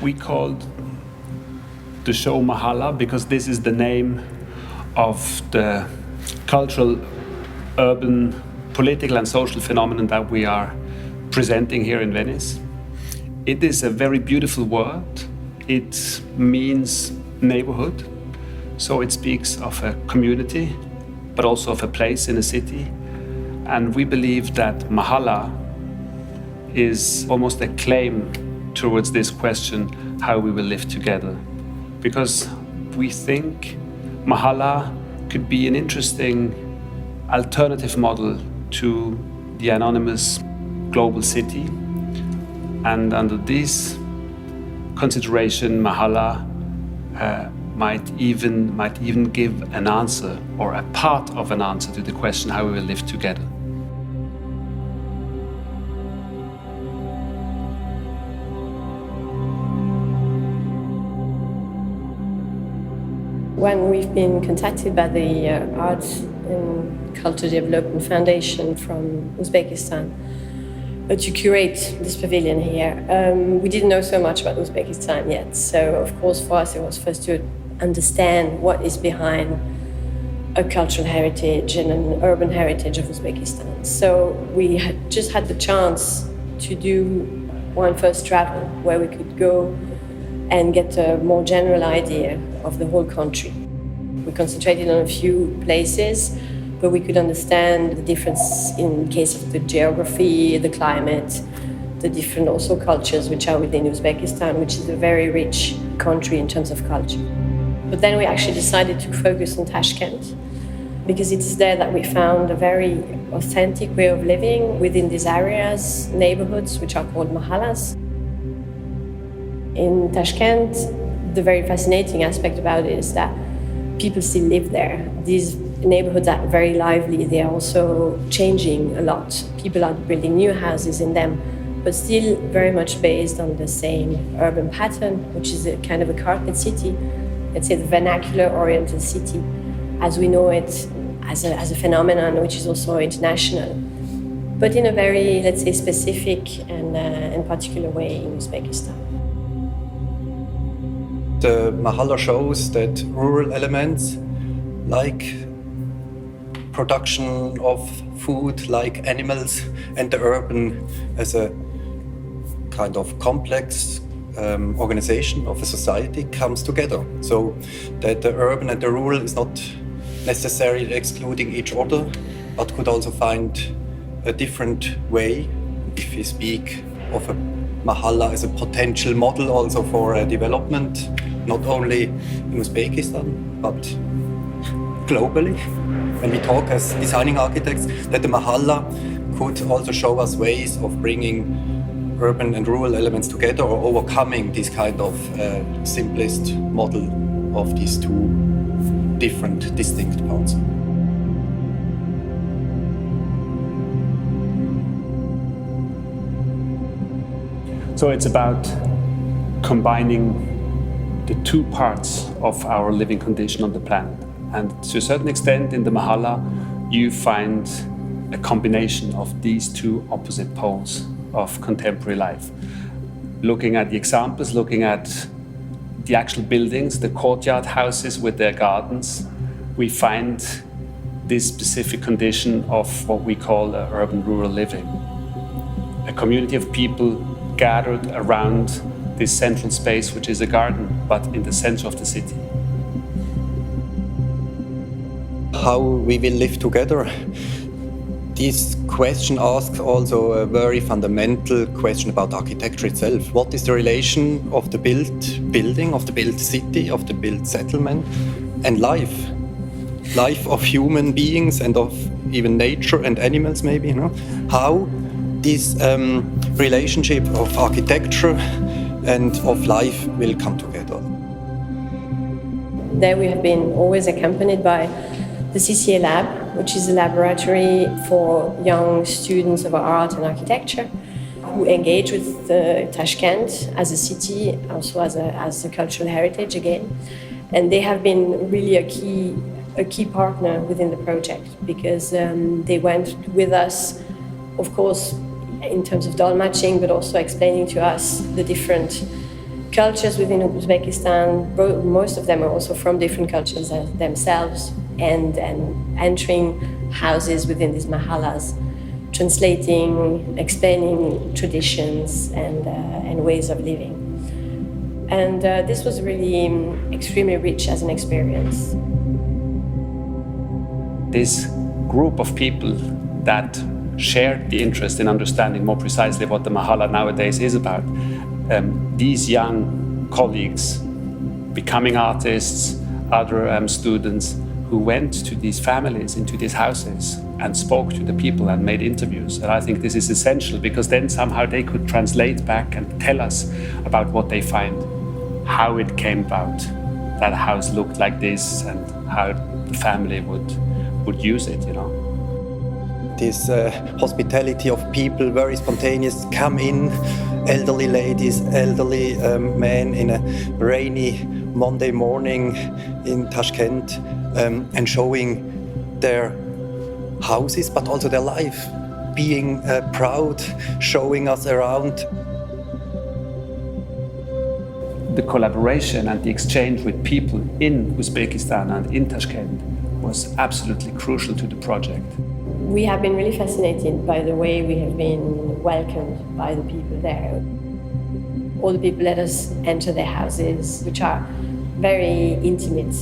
We called the show Mahalla because this is the name of the cultural, urban, political and social phenomenon that we are presenting here in Venice. It is a very beautiful word. It means neighborhood. So it speaks of a community, but also of a place in a city. And we believe that Mahalla is almost a claim towards this question, how we will live together. Because we think Mahalla could be an interesting alternative model to the anonymous global city. And under this consideration, Mahalla might even give an answer or a part of an answer to the question how we will live together. When we've been contacted by the Arts and Culture Development Foundation from Uzbekistan to curate this pavilion here, we didn't know so much about Uzbekistan yet. So, of course, for us, it was first to understand what is behind a cultural heritage and an urban heritage of Uzbekistan. So we had just had the chance to do one first travel where we could go and get a more general idea of the whole country. We concentrated on a few places, but we could understand the difference in case of the geography, the climate, the different also cultures which are within Uzbekistan, which is a very rich country in terms of culture. But then we actually decided to focus on Tashkent because it is there that we found a very authentic way of living within these areas, neighborhoods, which are called mahallas. In Tashkent, the very fascinating aspect about it is that people still live there. These neighborhoods are very lively. They are also changing a lot. People are building new houses in them, but still very much based on the same urban pattern, which is a kind of a carpet city. Let's say the vernacular-oriented city, as we know it as a phenomenon, which is also international, but in a very, let's say, specific and particular way in Uzbekistan. The Mahalla shows that rural elements like production of food, like animals, and the urban as a kind of complex organization of a society comes together. So that the urban and the rural is not necessarily excluding each other, but could also find a different way. If we speak of a Mahalla as a potential model also for development, not only in Uzbekistan, but globally. When we talk as designing architects, that the Mahalla could also show us ways of bringing urban and rural elements together or overcoming this kind of simplest model of these two different, distinct parts. So it's about combining the two parts of our living condition on the planet. And to a certain extent in the Mahalla, you find a combination of these two opposite poles of contemporary life. Looking at the examples, looking at the actual buildings, the courtyard houses with their gardens, we find this specific condition of what we call urban-rural living. A community of people gathered around this central space, which is a garden, but in the center of the city. How we will live together. This question asks also a very fundamental question about architecture itself. What is the relation of the built building, of the built city, of the built settlement, and life? Life of human beings and of even nature and animals maybe, you know? How this relationship of architecture and of life will come together. There we have been always accompanied by the CCA Lab, which is a laboratory for young students of art and architecture who engage with Tashkent as a city, also as a cultural heritage again. And they have been really a key partner within the project because they went with us, of course, in terms of doll matching, but also explaining to us the different cultures within Uzbekistan. Most of them are also from different cultures themselves, and entering houses within these mahallas, translating, explaining traditions and ways of living. And this was really extremely rich as an experience. This group of people that shared the interest in understanding more precisely what the Mahalla nowadays is about, these young colleagues, becoming artists, other students who went to these families, into these houses, and spoke to the people and made interviews. And I think this is essential, because then somehow they could translate back and tell us about what they find, how it came about, that house looked like this, and how the family would use it, you know. This hospitality of people, very spontaneous, come in, elderly ladies, elderly men in a rainy Monday morning in Tashkent, and showing their houses, but also their life, being proud, showing us around. The collaboration and the exchange with people in Uzbekistan and in Tashkent was absolutely crucial to the project. We have been really fascinated by the way we have been welcomed by the people there. All the people let us enter their houses, which are very intimate.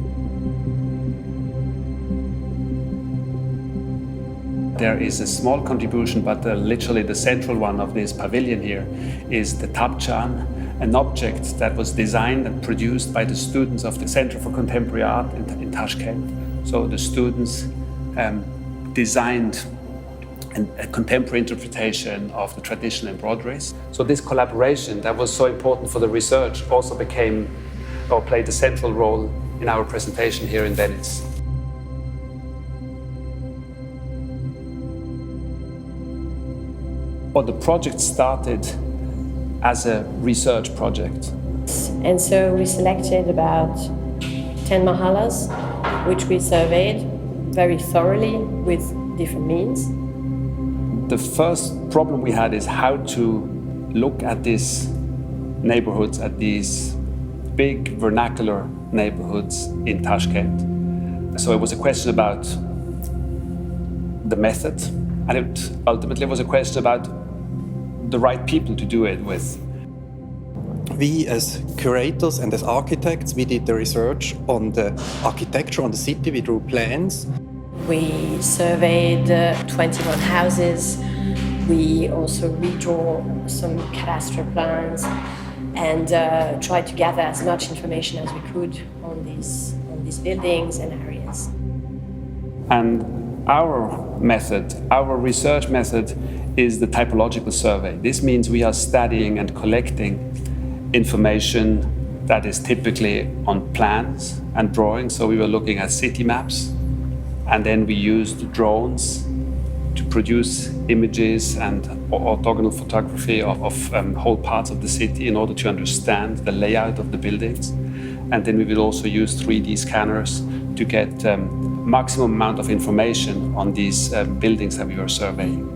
There is a small contribution, but literally the central one of this pavilion here is the tabchan, an object that was designed and produced by the students of the Center for Contemporary Art in Tashkent. So the students designed a contemporary interpretation of the traditional embroideries. So this collaboration that was so important for the research also played a central role in our presentation here in Venice. Well, the project started as a research project. And so we selected about 10 mahallas, which we surveyed very thoroughly with different means. The first problem we had is how to look at these neighborhoods, at these big vernacular neighborhoods in Tashkent. So it was a question about the method, and it ultimately was a question about the right people to do it with. We as curators and as architects, we did the research on the architecture, on the city. We drew plans. We surveyed 21 houses. We also redraw some cadastral plans and tried to gather as much information as we could on these buildings and areas. And our method, our research method, is the typological survey. This means we are studying and collecting information that is typically on plans and drawings. So we were looking at city maps, and then we used drones to produce images and orthogonal photography of whole parts of the city in order to understand the layout of the buildings. And then we will also use 3D scanners to get maximum amount of information on these buildings that we were surveying.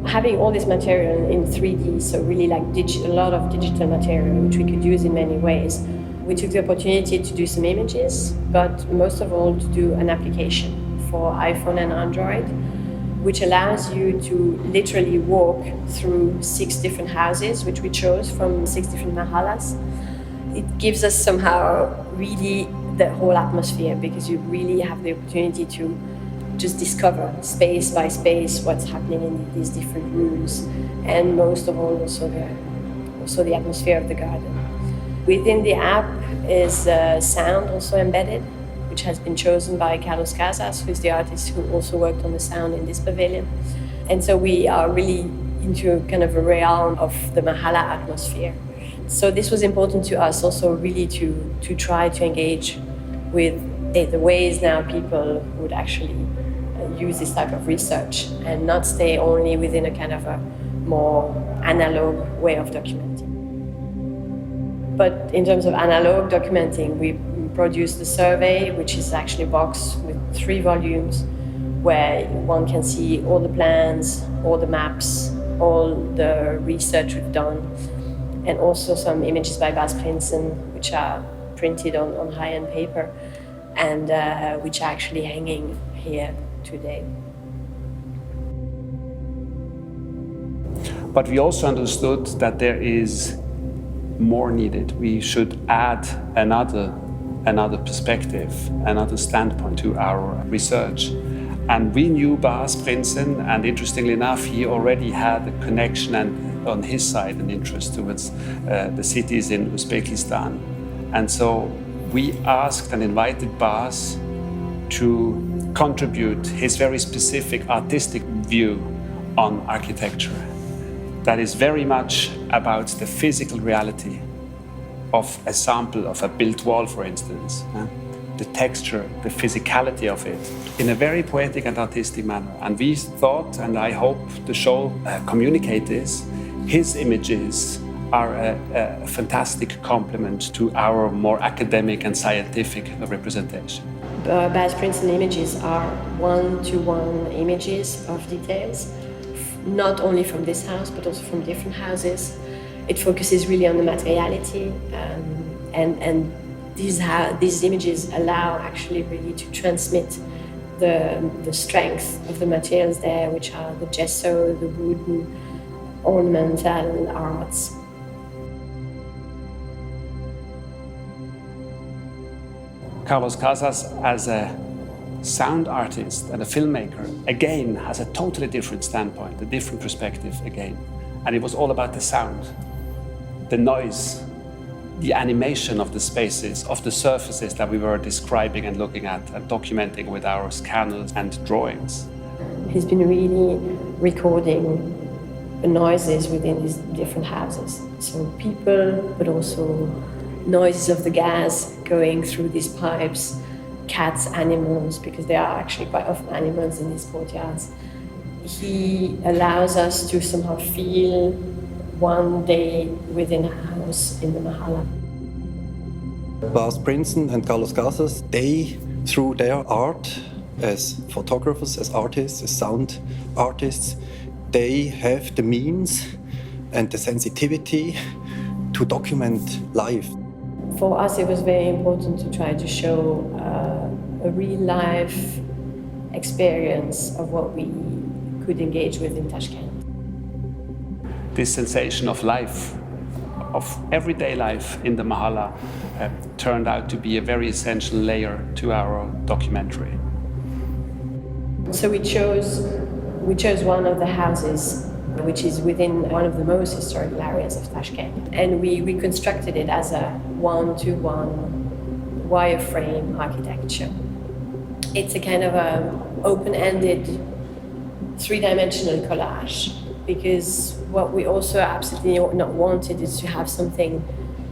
Having all this material in 3D, so really like a lot of digital material, which we could use in many ways, we took the opportunity to do some images, but most of all to do an application for iPhone and Android, which allows you to literally walk through 6 different houses, which we chose from 6 different mahallas. It gives us somehow really the whole atmosphere, because you really have the opportunity to just discover space by space what's happening in these different rooms, and most of all also the atmosphere of the garden. Within the app is sound also embedded, which has been chosen by Carlos Casas, who is the artist who also worked on the sound in this pavilion. And so we are really into kind of a realm of the Mahalla atmosphere. So this was important to us also, really to try to engage with the ways now people would actually use this type of research and not stay only within a kind of a more analog way of documenting. But in terms of analog documenting, we produced the survey, which is actually a box with 3 volumes, where one can see all the plans, all the maps, all the research we've done, and also some images by Bas Prinsen, which are printed on high-end paper, and which are actually hanging here today. But we also understood that there is more needed. We should add another perspective, another standpoint to our research. And we knew Bas Prinsen, and interestingly enough, he already had a connection and on his side an interest towards the cities in Uzbekistan. And so we asked and invited Bas to contribute his very specific artistic view on architecture. That is very much about the physical reality of a sample of a built wall, for instance. The texture, the physicality of it, in a very poetic and artistic manner. And we thought, and I hope the show communicates this, his images are a fantastic complement to our more academic and scientific representation. Bas Prinsen images are one-to-one images of details, not only from this house, but also from different houses. It focuses really on the materiality, and these images allow actually really to transmit the strength of the materials there, which are the gesso, the wooden, ornamental arts. Carlos Casas, as a sound artist and a filmmaker, again has a totally different standpoint, a different perspective again. And it was all about the sound, the noise, the animation of the spaces, of the surfaces that we were describing and looking at and documenting with our scanners and drawings. He's been really recording the noises within these different houses. So people, but also noises of the gas going through these pipes, cats, animals, because there are actually quite often animals in these courtyards. He allows us to somehow feel one day within a house in the Mahalla. Bas Prinsen and Carlos Casas, they, through their art as photographers, as artists, as sound artists, they have the means and the sensitivity to document life. For us, it was very important to try to show a real-life experience of what we could engage with in Tashkent. This sensation of life, of everyday life in the Mahalla, turned out to be a very essential layer to our documentary. So we chose one of the houses, which is within one of the most historical areas of Tashkent, and we reconstructed it as a one-to-one wireframe architecture. It's a kind of open-ended, three-dimensional collage, because what we also absolutely not wanted is to have something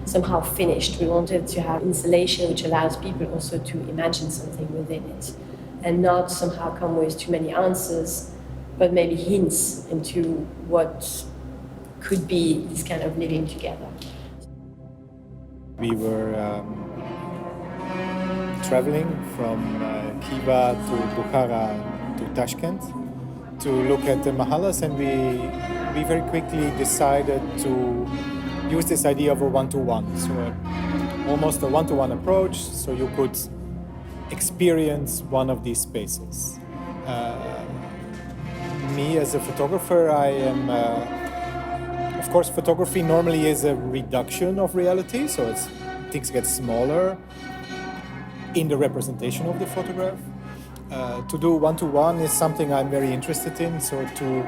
somehow finished. We wanted to have installation which allows people also to imagine something within it, and not somehow come with too many answers, but maybe hints into what could be this kind of living together. We were traveling from Khiva to Bukhara to Tashkent to look at the mahallas, and we very quickly decided to use this idea of a one-to-one, so almost a one-to-one approach, so you could experience one of these spaces. Me as a photographer, I am, of course, photography normally is a reduction of reality, so things get smaller in the representation of the photograph. To do one-to-one is something I'm very interested in, so to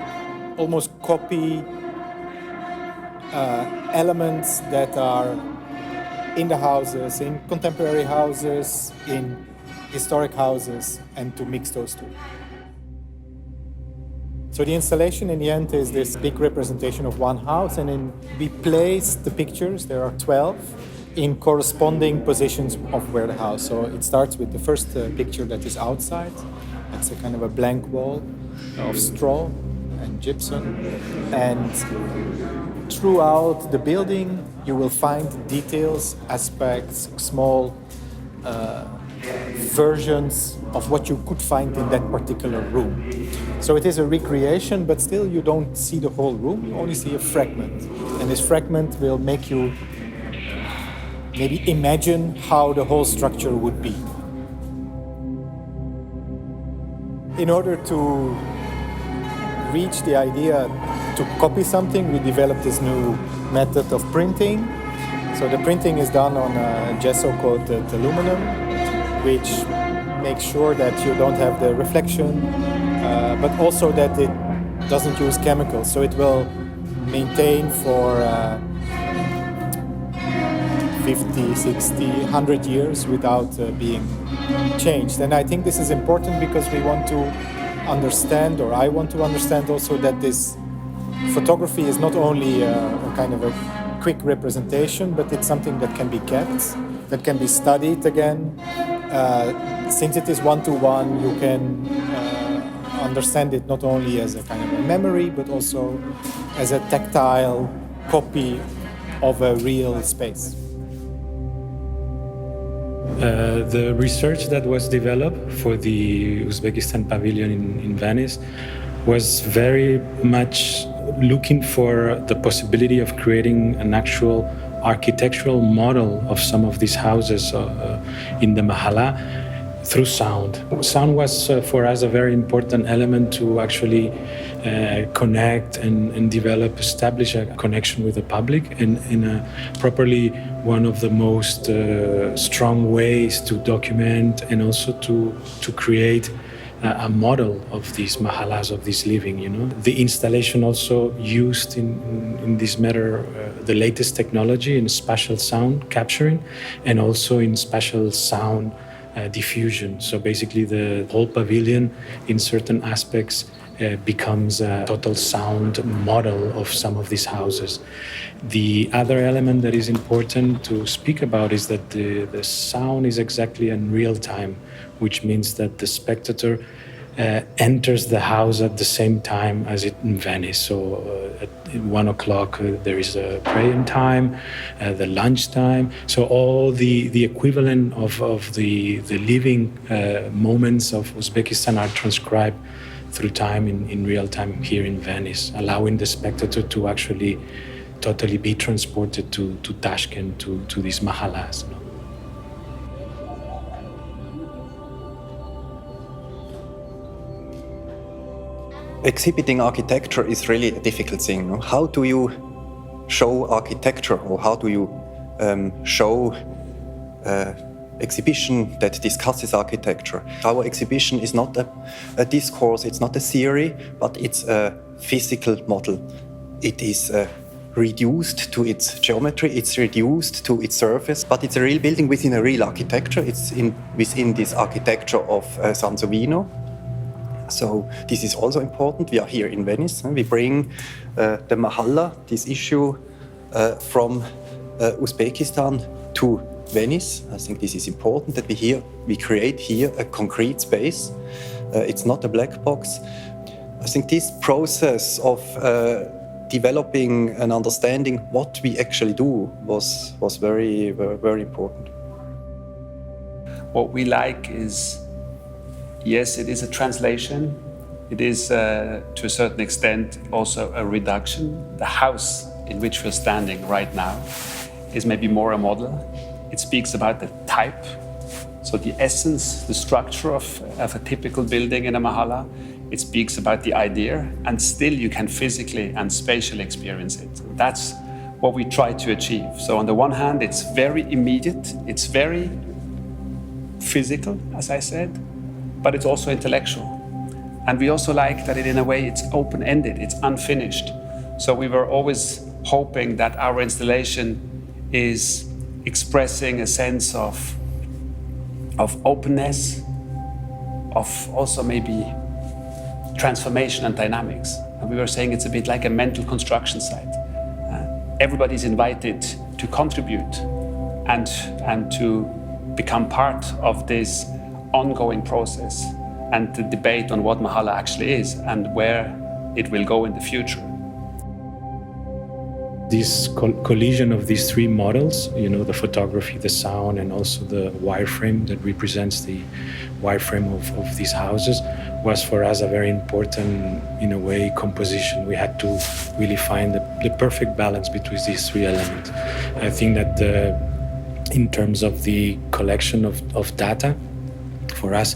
almost copy elements that are in the houses, in contemporary houses, in historic houses, and to mix those two. So the installation in the end is this big representation of one house, and then we place the pictures, there are 12, in corresponding positions of where the house. So it starts with the first picture that is outside. It's a kind of a blank wall of straw and gypsum. And throughout the building, you will find details, aspects, small versions of what you could find in that particular room. So it is a recreation, but still you don't see the whole room, you only see a fragment. And this fragment will make you maybe imagine how the whole structure would be. In order to reach the idea to copy something, we developed this new method of printing. So the printing is done on a gesso-coated aluminum, which makes sure that you don't have the reflection, but also that it doesn't use chemicals. So it will maintain for 50, 60, 100 years without being changed. And I think this is important because we want to understand, or I want to understand also, that this photography is not only a kind of a quick representation, but it's something that can be kept, that can be studied again. Since it is one-to-one, you can understand it not only as a kind of a memory, but also as a tactile copy of a real space. The research that was developed for the Uzbekistan Pavilion in Venice was very much looking for the possibility of creating an actual architectural model of some of these houses in the Mahalla through sound. Sound was for us a very important element to actually connect and develop, establish a connection with the public, and in a properly one of the most strong ways to document and also to create a model of these mahallas, of this living, you know. The installation also used in this matter the latest technology in spatial sound capturing and also in spatial sound diffusion. So basically the whole pavilion in certain aspects becomes a total sound model of some of these houses. The other element that is important to speak about is that the sound is exactly in real time, which means that the spectator enters the house at the same time as it in Venice. So at 1 o'clock there is a praying time, the lunch time. So all the equivalent of the living moments of Uzbekistan are transcribed through time in real time here in Venice, allowing the spectator to actually totally be transported to Tashkent, to these mahallas. You know? Exhibiting architecture is really a difficult thing. No? How do you show architecture, or how do you show exhibition that discusses architecture? Our exhibition is not a discourse, it's not a theory, but it's a physical model. It is reduced to its geometry, it's reduced to its surface, but it's a real building within a real architecture. It's within this architecture of Sansovino. So this is also important. We are here in Venice. We bring the Mahalla, this issue, from Uzbekistan to Venice. I think this is important that we create here a concrete space. It's not a black box. I think this process of developing and understanding what we actually do was very, very, very important. What we like is, yes, it is a translation. It is, to a certain extent, also a reduction. The house in which we're standing right now is maybe more a model. It speaks about the type, so the essence, the structure of a typical building in a mahalla. It speaks about the idea, and still you can physically and spatially experience it. That's what we try to achieve. So on the one hand, it's very immediate, it's very physical, as I said, but it's also intellectual. And we also like that in a way it's open-ended, it's unfinished. So we were always hoping that our installation is expressing a sense of openness, of also maybe transformation and dynamics. And we were saying it's a bit like a mental construction site. Everybody's invited to contribute and to become part of this ongoing process and the debate on what Mahalla actually is and where it will go in the future. this collision of these three models, the photography, the sound, and also the wireframe that represents the wireframe of these houses, was for us a very important, in a way, composition. We had to really find the perfect balance between these three elements. I think that in terms of the collection of data, for us,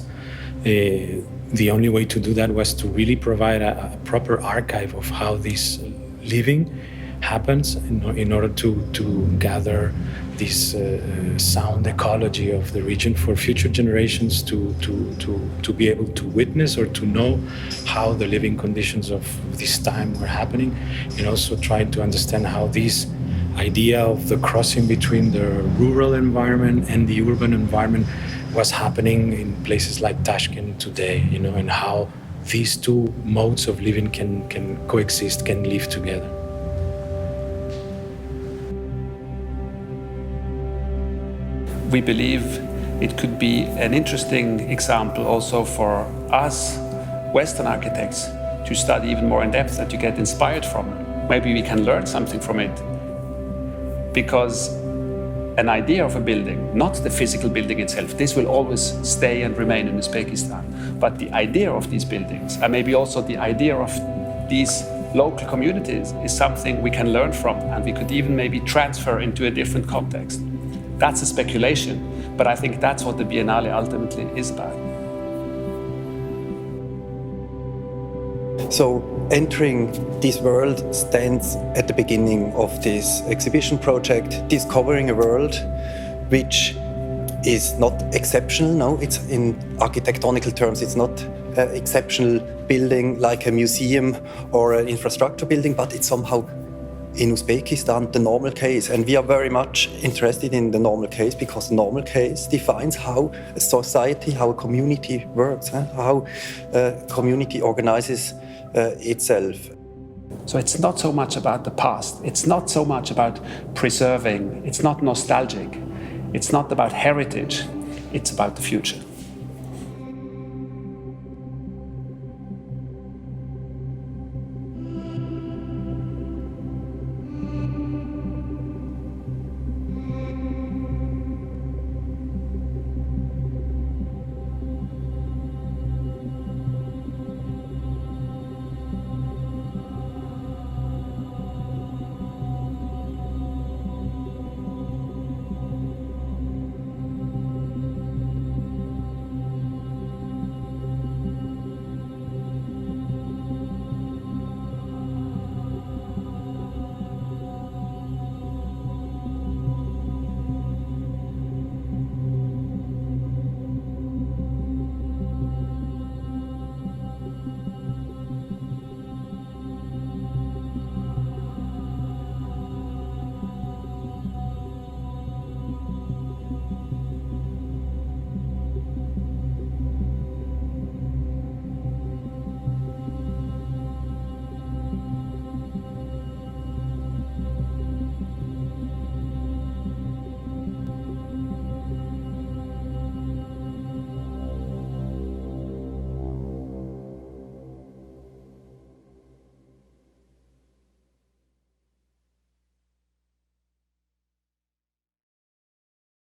the only way to do that was to really provide a proper archive of how this living happens in order to gather this sound ecology of the region for future generations to be able to witness or to know how the living conditions of this time were happening, and also trying to understand how this idea of the crossing between the rural environment and the urban environment was happening in places like Tashkent today, and how these two modes of living can coexist, can live together. We believe it could be an interesting example also for us Western architects to study even more in depth and to get inspired from. Maybe we can learn something from it. Because an idea of a building, not the physical building itself, this will always stay and remain in Uzbekistan. But the idea of these buildings, and maybe also the idea of these local communities, is something we can learn from, and we could even maybe transfer into a different context. That's a speculation, but I think that's what the Biennale ultimately is about. So entering this world stands at the beginning of this exhibition project, discovering a world which is not exceptional. No, it's in architectonical terms, it's not an exceptional building like a museum or an infrastructure building, but it's somehow in Uzbekistan the normal case. And we are very much interested in the normal case because the normal case defines how a society, how a community works, how a community organizes itself. So it's not so much about the past, it's not so much about preserving, it's not nostalgic, it's not about heritage, it's about the future.